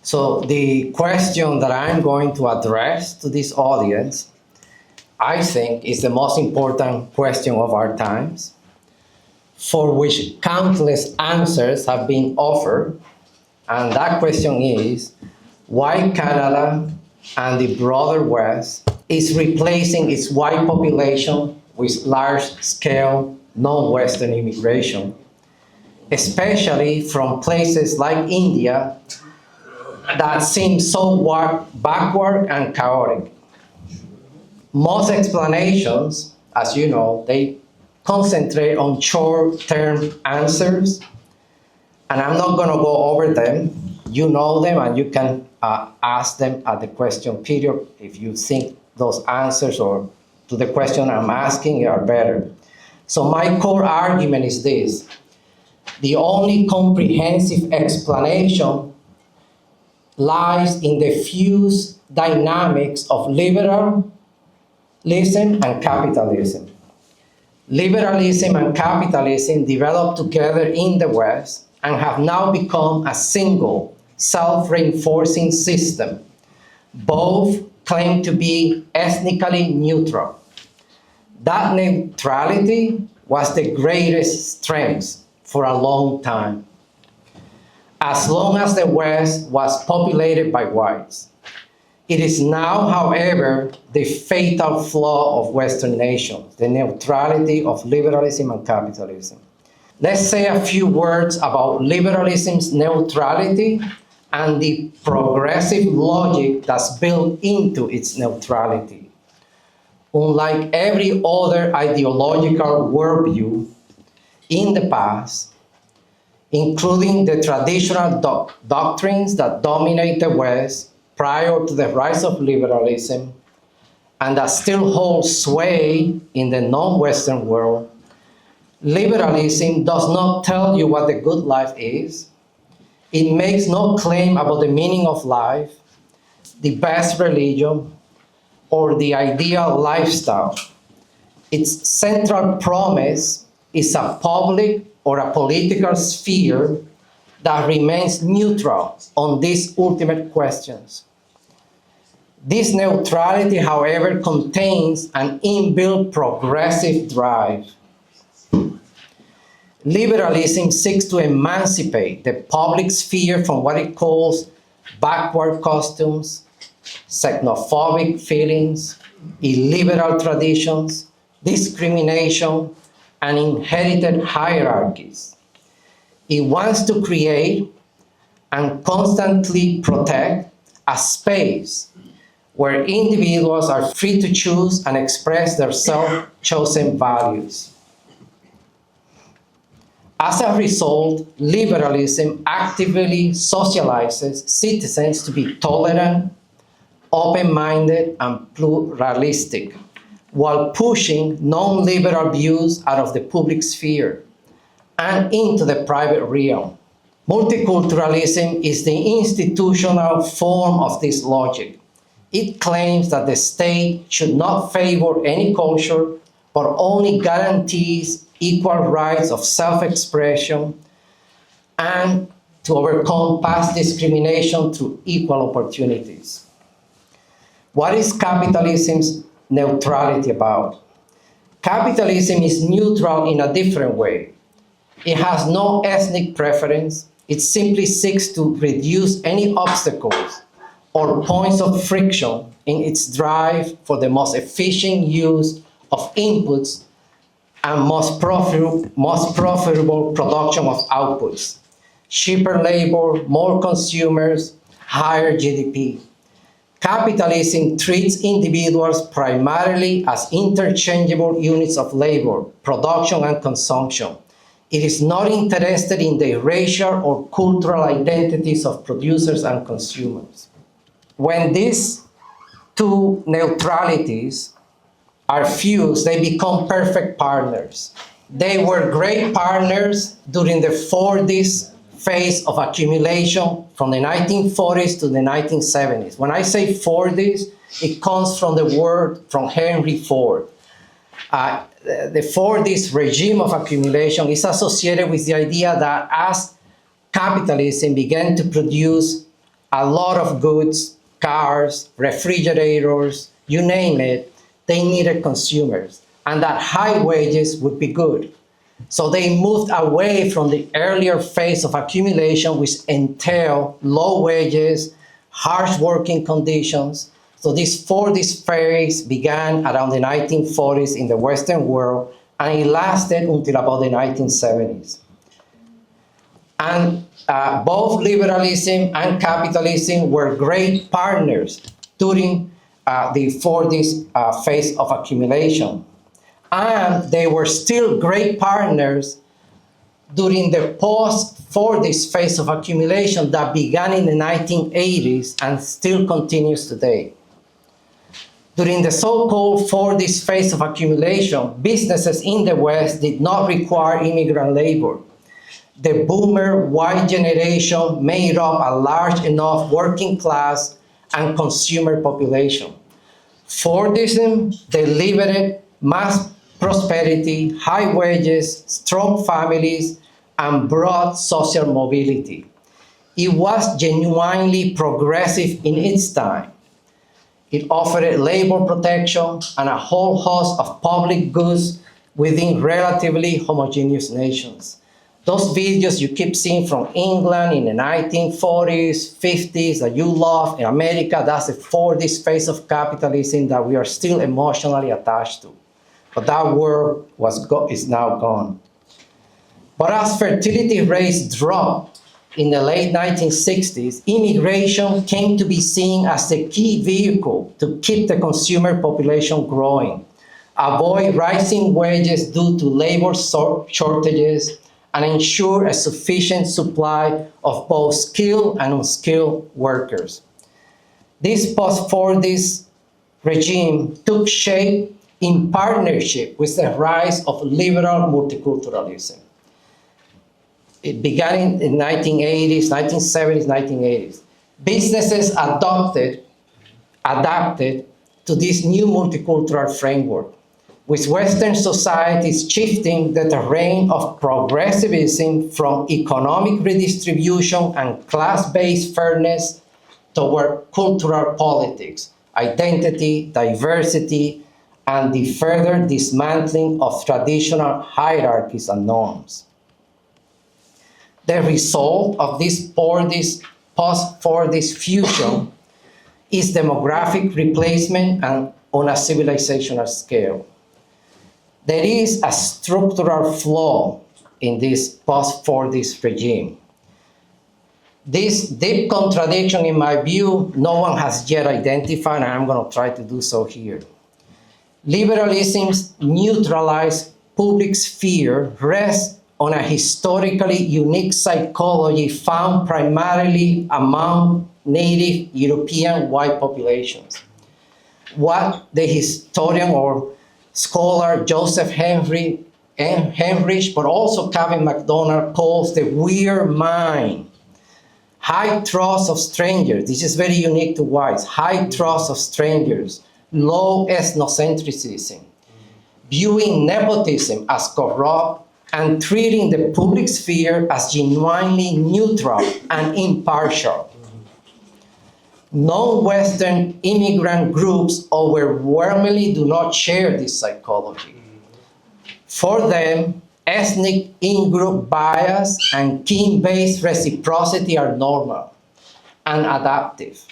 So the question that I'm going to address to this audience, I think, is the most important question of our times, for which countless answers have been offered. And that question is, why Canada and the broader West is replacing its white population with large-scale non-Western immigration, especially from places like India that seem so backward and chaotic. Most explanations, as you know, they concentrate on short-term answers, and I'm not going to go over them. You know them, and you can ask them at the question period if you think those answers or to the question I'm asking are better. So my core argument is this: the only comprehensive explanation lies in the fused dynamics of liberalism and capitalism. Liberalism and capitalism developed together in the West and have now become a single, self-reinforcing system. Both claim to be ethnically neutral. That neutrality was the greatest strength for a long time, as long as the West was populated by whites. It is now, however, the fatal flaw of Western nations, the neutrality of liberalism and capitalism. Let's say a few words about liberalism's neutrality and the progressive logic that's built into its neutrality. Unlike every other ideological worldview in the past, including the traditional doctrines that dominate the West prior to the rise of liberalism and that still hold sway in the non-Western world, liberalism does not tell you what the good life is. It makes no claim about the meaning of life, the best religion, or the ideal lifestyle. Its central promise is a public or a political sphere that remains neutral on these ultimate questions. This neutrality, however, contains an inbuilt progressive drive. Liberalism seeks to emancipate the public sphere from what it calls backward customs, xenophobic feelings, illiberal traditions, discrimination, and inherited hierarchies. It wants to create and constantly protect a space where individuals are free to choose and express their self-chosen values. As a result, liberalism actively socializes citizens to be tolerant, open-minded, and pluralistic, while pushing non-liberal views out of the public sphere and into the private realm. Multiculturalism is the institutional form of this logic. It claims that the state should not favor any culture, but only guarantees equal rights of self-expression and to overcome past discrimination through equal opportunities. What is capitalism's neutrality about? Capitalism is neutral in a different way. It has no ethnic preference. It simply seeks to reduce any obstacles or points of friction in its drive for the most efficient use of inputs and most profitable production of outputs. Cheaper labor, more consumers, higher GDP. Capitalism treats individuals primarily as interchangeable units of labor, production and consumption. It is not interested in the racial or cultural identities of producers and consumers. When these two neutralities are fused, they become perfect partners. They were great partners during the Fordist phase of accumulation from the 1940s to the 1970s. When I say Fordist, it comes from the word from Henry Ford. The Fordist regime of accumulation is associated with the idea that as capitalism began to produce a lot of goods, cars, refrigerators, you name it, they needed consumers, and that high wages would be good. So they moved away from the earlier phase of accumulation, which entailed low wages, harsh working conditions. So this Fordist phase began around the 1940s in the Western world, and it lasted until about the 1970s. And both liberalism and capitalism were great partners during the Fordist phase of accumulation. And they were still great partners during the post-Fordist phase of accumulation that began in the 1980s and still continues today. During the so-called Fordist phase of accumulation, businesses in the West did not require immigrant labor. The boomer white generation made up a large enough working class and consumer population. Fordism delivered mass prosperity, high wages, strong families, and broad social mobility. It was genuinely progressive in its time. It offered labor protection and a whole host of public goods within relatively homogeneous nations. Those videos you keep seeing from England in the 1940s, 50s that you love in America, that's the Fordist phase of capitalism that we are still emotionally attached to. But that world is now gone. But as fertility rates dropped in the late 1960s, immigration came to be seen as the key vehicle to keep the consumer population growing, avoid rising wages due to labor shortages, and ensure a sufficient supply of both skilled and unskilled workers. This post-Fordist regime took shape in partnership with the rise of liberal multiculturalism. It began in the 1980s, 1970s, 1980s. Businesses adapted to this new multicultural framework, with Western societies shifting the terrain of progressivism from economic redistribution and class-based fairness toward cultural politics, identity, diversity, and the further dismantling of traditional hierarchies and norms. The result of this post-Fordist fusion is demographic replacement and on a civilizational scale. There is a structural flaw in this post-Fordist regime. This deep contradiction, in my view, no one has yet identified, and I'm going to try to do so here. Liberalism's neutralized public sphere rests on a historically unique psychology found primarily among native European white populations. What the historian or scholar Joseph Henrich, but also Kevin MacDonald, calls the weird mind. High trust of strangers, this is very unique to whites, high trust of strangers, low ethnocentrism, viewing nepotism as corrupt, and treating the public sphere as genuinely neutral and impartial. Non-Western immigrant groups overwhelmingly do not share this psychology. For them, ethnic in-group bias and kin-based reciprocity are normal and adaptive.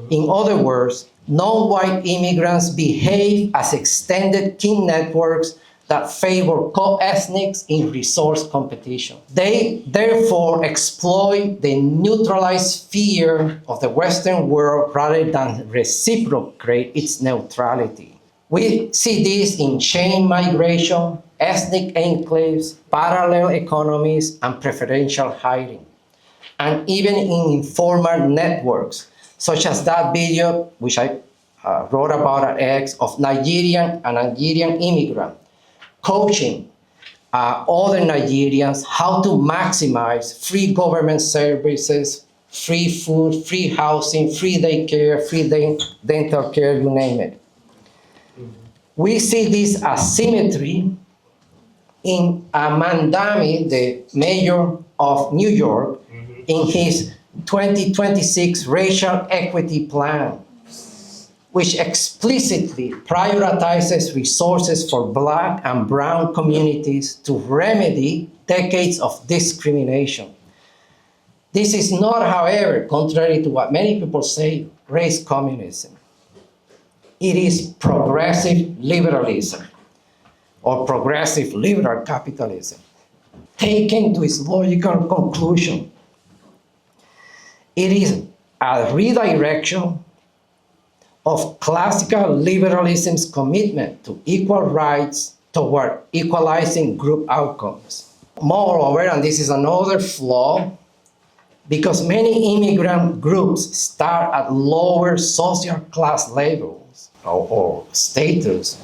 In other words, non-white immigrants behave as extended kin networks that favor co-ethnics in resource competition. They therefore exploit the neutralized sphere of the Western world rather than reciprocate its neutrality. We see this in chain migration, ethnic enclaves, parallel economies, and preferential hiring, and even in informal networks, such as that video which I wrote about at X of Nigerian immigrant coaching other Nigerians how to maximize free government services, free food, free housing, free daycare, free dental care, you name it. We see this asymmetry in Mandami, the mayor of New York, in his 2026 Racial Equity Plan, which explicitly prioritizes resources for Black and Brown communities to remedy decades of discrimination. This is not, however, contrary to what many people say, race communism. It is progressive liberalism, or progressive liberal capitalism, taken to its logical conclusion. It is a redirection of classical liberalism's commitment to equal rights toward equalizing group outcomes. Moreover, and this is another flaw, because many immigrant groups start at lower social class levels or status,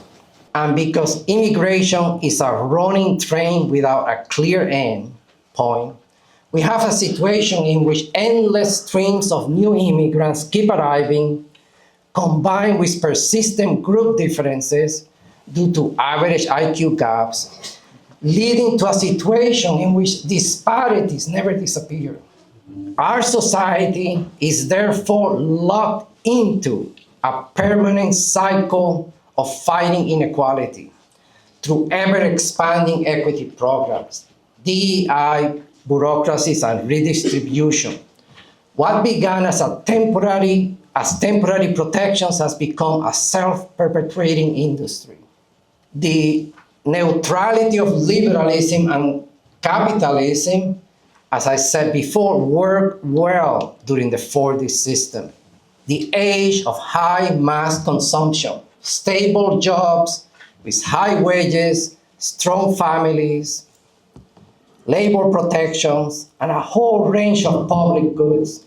and because immigration is a running train without a clear end point, we have a situation in which endless streams of new immigrants keep arriving, combined with persistent group differences due to average IQ gaps, leading to a situation in which disparities never disappear. Our society is therefore locked into a permanent cycle of fighting inequality through ever-expanding equity programs, DEI, bureaucracies, and redistribution. What began as temporary protections has become a self-perpetuating industry. The neutrality of liberalism and capitalism, as I said before, worked well during the Fordist system. The age of high mass consumption, stable jobs with high wages, strong families, labor protections, and a whole range of public goods.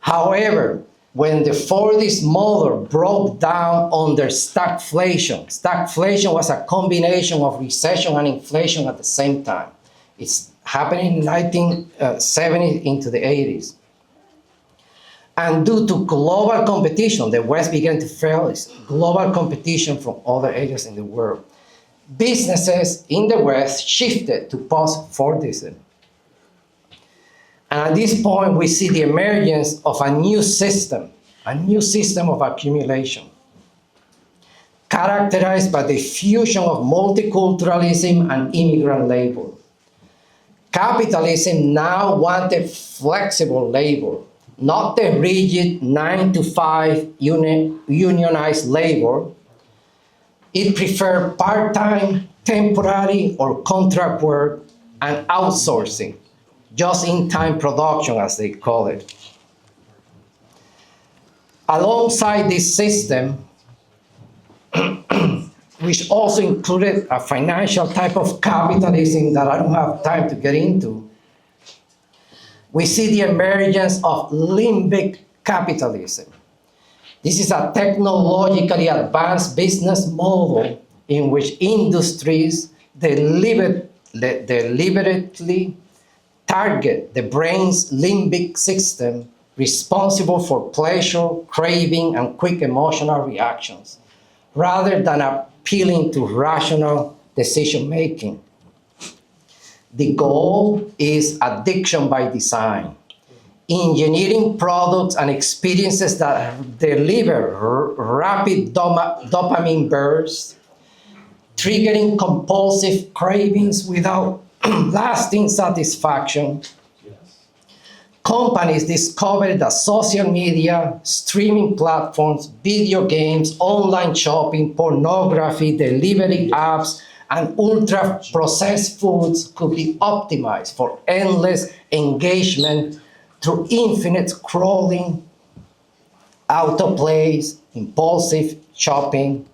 However, when the Fordist model broke down under stagflation was a combination of recession and inflation at the same time. It's happening in 1970s into the 80s. And due to global competition, the West began to fail. It's global competition from other areas in the world. Businesses in the West shifted to post-Fordism. And at this point, we see the emergence of a new system of accumulation, characterized by the fusion of multiculturalism and immigrant labor. Capitalism now wanted flexible labor, not the rigid 9-to-5 unionized labor. It preferred part-time, temporary, or contract work and outsourcing, just-in-time production, as they call it. Alongside this system, which also included a financial type of capitalism that I don't have time to get into, we see the emergence of Limbic capitalism. This is a technologically advanced business model in which industries deliberately target the brain's limbic system responsible for pleasure, craving, and quick emotional reactions, rather than appealing to rational decision-making. The goal is addiction by design, engineering products and experiences that deliver rapid dopamine bursts, triggering compulsive cravings without lasting satisfaction. Companies discovered that social media, streaming platforms, video games, online shopping, pornography, delivery apps, and ultra-processed foods could be optimized for endless engagement through infinite scrolling, autoplays, impulsive shopping.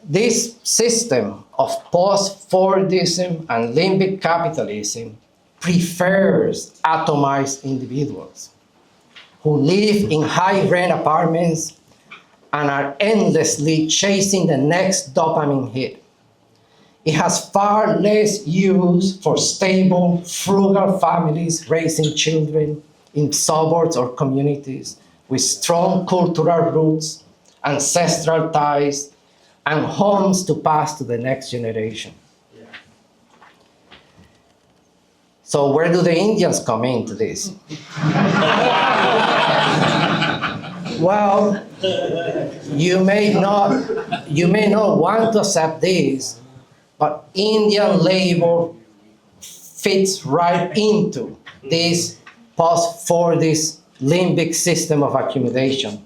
This system of post-Fordism and limbic capitalism prefers atomized individuals who live in high-rent apartments and are endlessly chasing the next dopamine hit. It has far less use for stable, frugal families raising children in suburbs or communities with strong cultural roots, ancestral ties, and homes to pass to the next generation. So where do the Indians come into this? Well, you may not want to accept this, but Indian labor fits right into this post-Fordist limbic system of accumulation.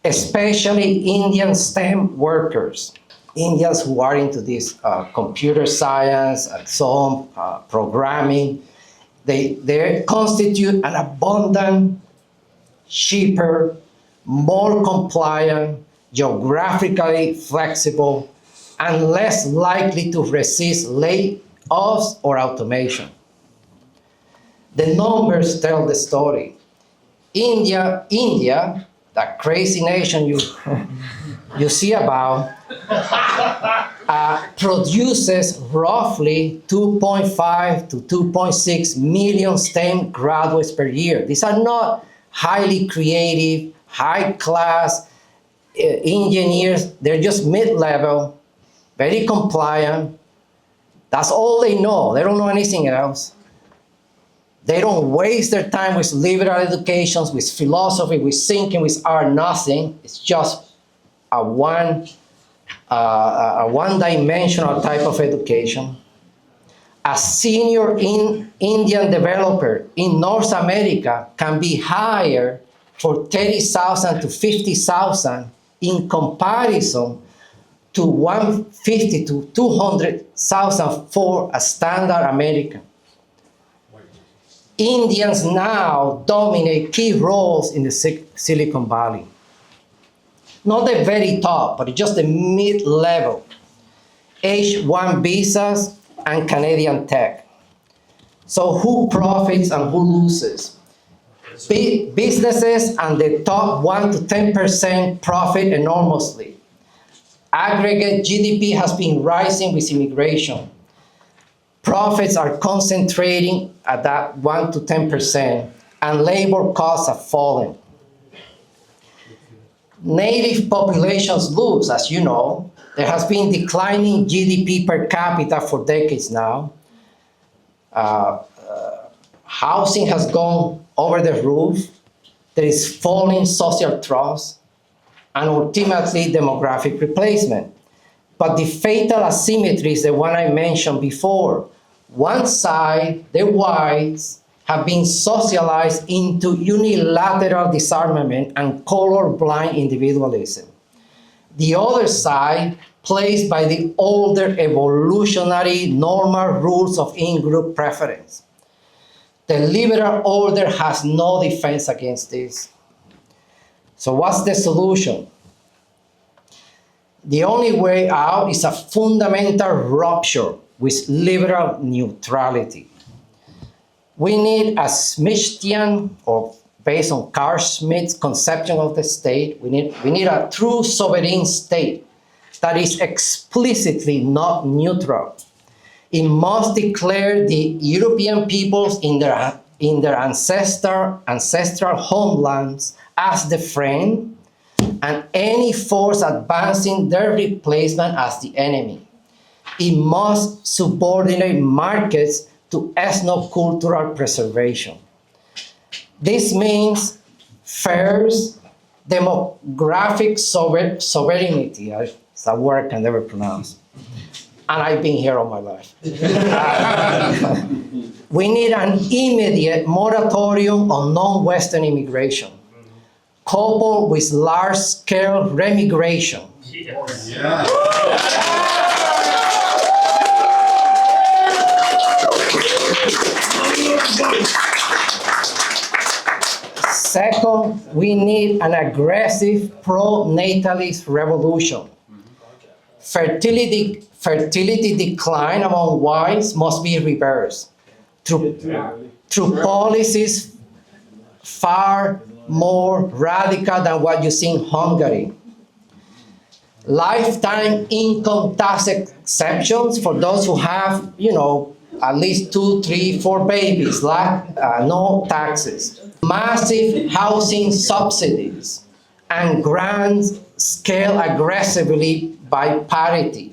Especially Indian STEM workers, Indians who are into this computer science and so on, programming, they constitute an abundant, cheaper, more compliant, geographically flexible, and less likely to resist layoffs or automation. The numbers tell the story. India, that crazy nation you see about, produces roughly 2.5 to 2.6 million STEM graduates per year. These are not highly creative, high-class engineers. They're just mid-level, very compliant. That's all they know. They don't know anything else. They don't waste their time with liberal educations, with philosophy, with thinking, with art, nothing. It's just a one-dimensional type of education. A senior Indian developer in North America can be hired for $30,000 to $50,000 in comparison to $150,000 to $200,000 for a standard American. Indians now dominate key roles in the Silicon Valley. Not the very top, but just the mid-level. H-1 visas and Canadian tech. So who profits and who loses? Businesses and the top 1 to 10% profit enormously. Aggregate GDP has been rising with immigration. Profits are concentrating at that 1 to 10%, and labor costs have fallen. Native populations lose, as you know. There has been declining GDP per capita for decades now. Housing has gone over the roof. There is falling social trust, and ultimately demographic replacement. But the fatal asymmetry is the one I mentioned before. One side, the whites, have been socialized into unilateral disarmament and colorblind individualism. The other side, placed by the older evolutionary normal rules of in-group preference. The liberal order has no defense against this. So what's the solution? The only way out is a fundamental rupture with liberal neutrality. We need a Smithian, or based on Carl Schmitt's conception of the state, we need a true sovereign state that is explicitly not neutral. It must declare the European peoples in their ancestral homelands as the friend, and any force advancing their replacement as the enemy. It must subordinate markets to ethnocultural preservation. This means, first, demographic sovereignty. It's a word I can never pronounce. And I've been here all my life. We need an immediate moratorium on non-Western immigration, coupled with large-scale remigration. Yes. Yeah. Second, we need an aggressive pro-natalist revolution. Fertility decline among whites must be reversed through policies far more radical than what you see in Hungary. Lifetime income tax exceptions for those who have, at least 2, 3, 4 babies, no taxes. Massive housing subsidies and grants scale aggressively by parity.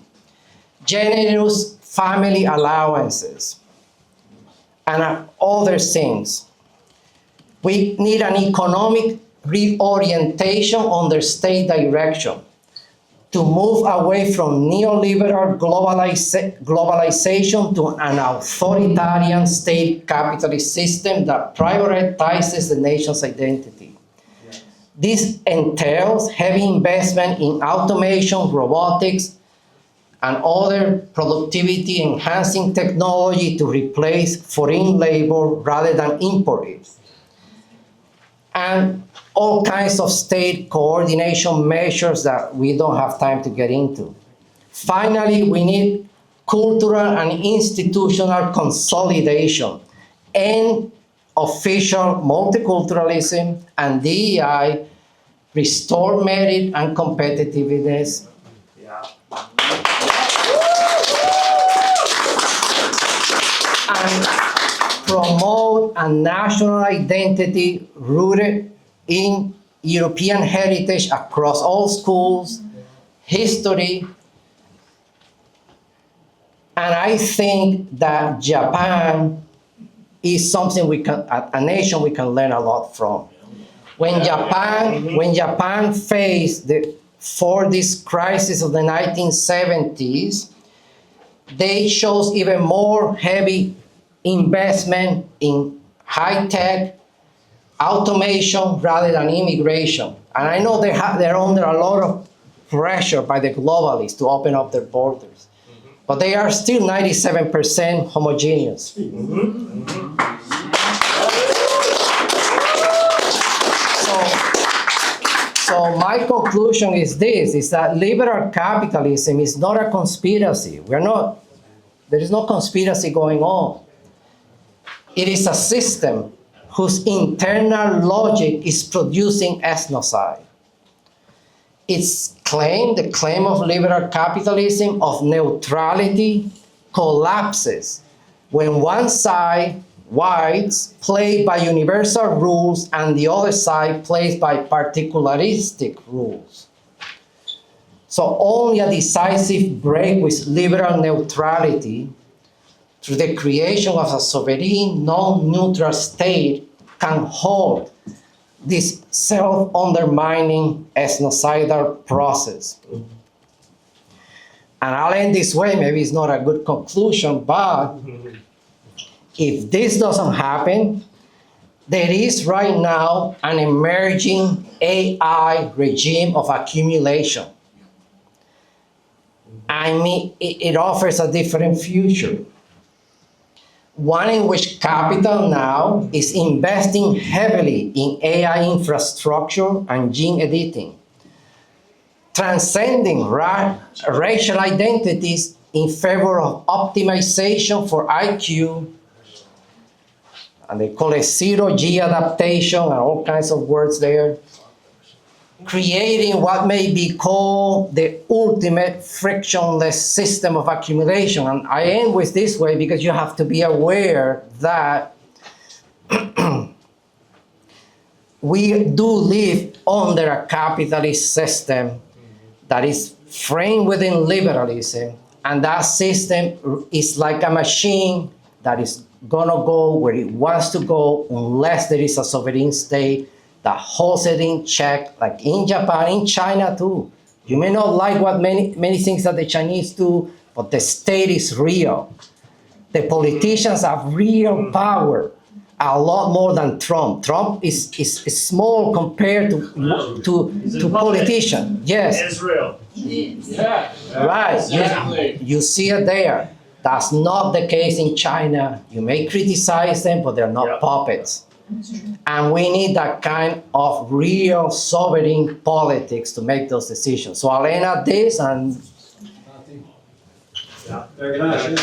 Generous family allowances, and other things. We need an economic reorientation under state direction to move away from neoliberal globalization to an authoritarian state capitalist system that prioritizes the nation's identity. This entails heavy investment in automation, robotics, and other productivity-enhancing technology to replace foreign labor rather than import it. And all kinds of state coordination measures that we don't have time to get into. Finally, we need cultural and institutional consolidation and official multiculturalism and DEI, restore merit and competitiveness. And promote a national identity rooted in European heritage across all schools, history, and I think that Japan is something a nation we can learn a lot from. When Japan faced the Fordist crisis of the 1970s, they chose even more heavy investment in high-tech automation rather than immigration. And I know they're under a lot of pressure by the globalists to open up their borders. But they are still 97% homogeneous. So my conclusion is this, is that liberal capitalism is not a conspiracy. There is no conspiracy going on. It is a system whose internal logic is producing ethnocide. Its claim, the claim of liberal capitalism of neutrality, collapses when one side, whites, play by universal rules and the other side plays by particularistic rules. So only a decisive break with liberal neutrality through the creation of a sovereign, non-neutral state can halt this self-undermining ethnocidal process. And I'll end this way, maybe it's not a good conclusion, but if this doesn't happen, there is right now an emerging AI regime of accumulation. I mean, it offers a different future. One in which capital now is investing heavily in AI infrastructure and gene editing, transcending racial identities in favor of optimization for IQ, and they call it zero-G adaptation and all kinds of words there, creating what may be called the ultimate frictionless system of accumulation. And I end with this way because you have to be aware that we do live under a capitalist system that is framed within liberalism, and that system is like a machine that is gonna go where it wants to go unless there is a sovereign state that holds it in check, like in Japan, in China too. You may not like what many things that the Chinese do, but the state is real. The politicians have real power, a lot more than Trump. Trump is small compared to politicians. Yes. Israel. Yeah. Right. Exactly. You see it there. That's not the case in China. You may criticize them, but they're not puppets. And we need that kind of real sovereign politics to make those decisions. So I'll end at this and... Yeah. Very good.